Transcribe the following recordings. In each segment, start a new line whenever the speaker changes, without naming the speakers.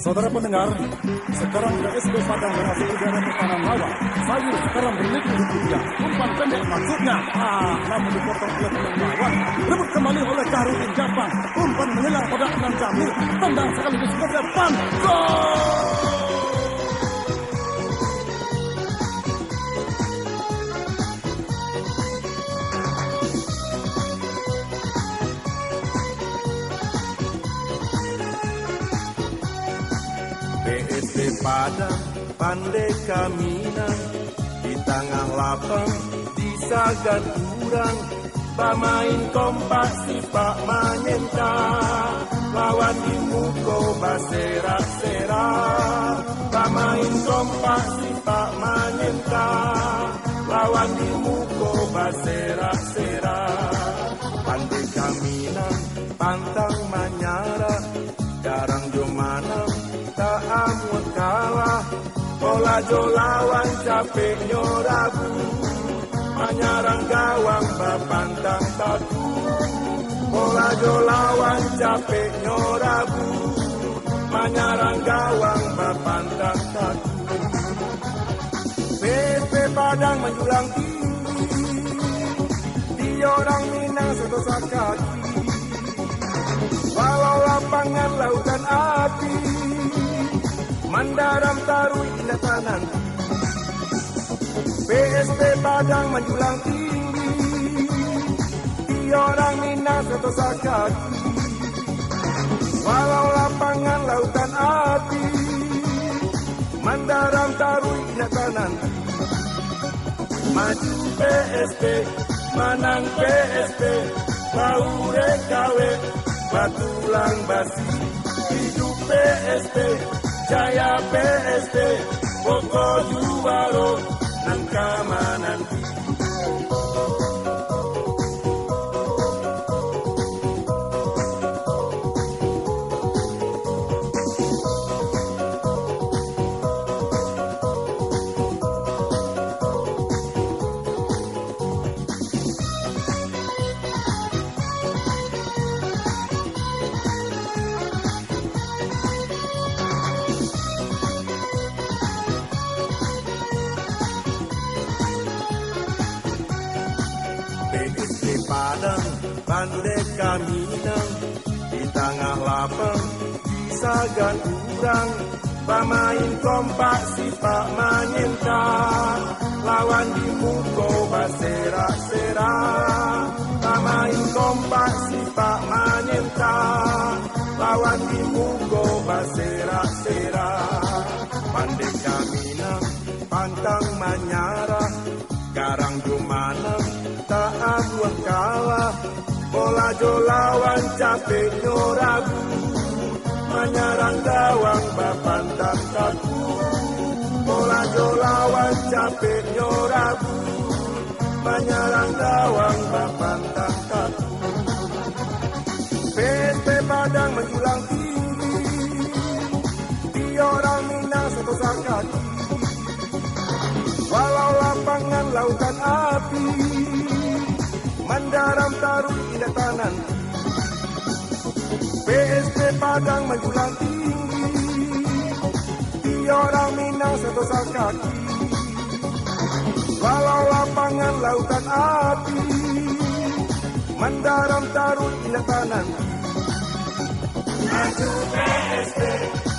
Saudara pendengar, sekarang PSB Padang berhasil udara makanan lawan. Sayur sekarang berliku rupiah. Umpan pendek maksudnya. Namun dipotong oleh pemain lawan. Rebut kembali oleh Kahrudin Japang. Umpan menghilang pada Adnan Jamil. Tendang sekaligus ke depan. Gol!
PSB Padang pandai kaminang, di tengah lapang disagan kurang, pemain kompak sipak manyenta, lawan di muko basera-sera, pemain kompak sipak manyenta, lawan di muko basera-sera, pandai kaminang pantang manyara, garang jomanang tak amun kalah, bola jolawan capek nyorabu, menyerang gawang bapantang batu, bola jolawan capek nyorabu, menyerang gawang bapantang batu. PP Padang menjulang tinggi, di orang Minang setosak kaki, walau lapangan lautan api, Mandaram Tarui Indah nanti. PSB Padang menjulang tinggi, di orang Minang setosak kaki, walau lapangan lautan api, Mandaram Tarui Indah nanti. Maju PSB, menang PSB, bau rekawe, batulang basi, hidup PSB, jaya PSB, pokok juara, nangkama nanti. PSB Padang pandai kaminang, di tengah lapang disagan kurang, pemain kompak sipak manyenta, lawan di muko basera-sera, pemain kompak sipak manyenta, lawan di muko basera-sera, pandai kaminang pantang manyara, garang jumanang tak abuang kalah, bola jolawan capek nyorabu, menyerang gawang bapantang kaku, bola jolawan capek nyorabu, menyerang gawang bapantang kaku. PSB Padang menjulang tinggi, di orang Minang setosak kaki, walau lapangan lautan api, Mandaram Tarui Indah nanti. PSB Padang menjulang tinggi, di orang Minang setosak kaki, walau lapangan lautan api, Mandaram Tarui Indah nanti. Maju PSB,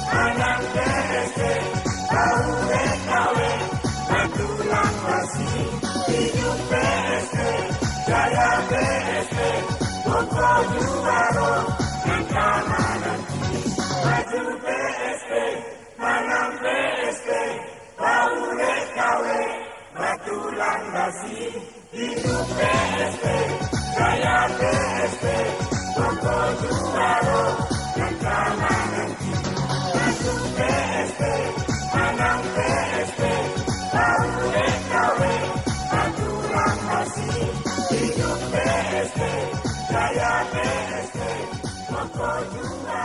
menang PSB, tahu rekawe, batulang basi, hidup PSB, jaya PSB, pokok juara, nangkama nanti. Maju PSB, menang PSB, tahu rekawe, batulang basi, hidup PSB, jaya PSB, pokok juara, nangkama nanti. Maju PSB, menang PSB, tahu rekawe, batulang basi, hidup PSB, jaya PSB, pokok juara.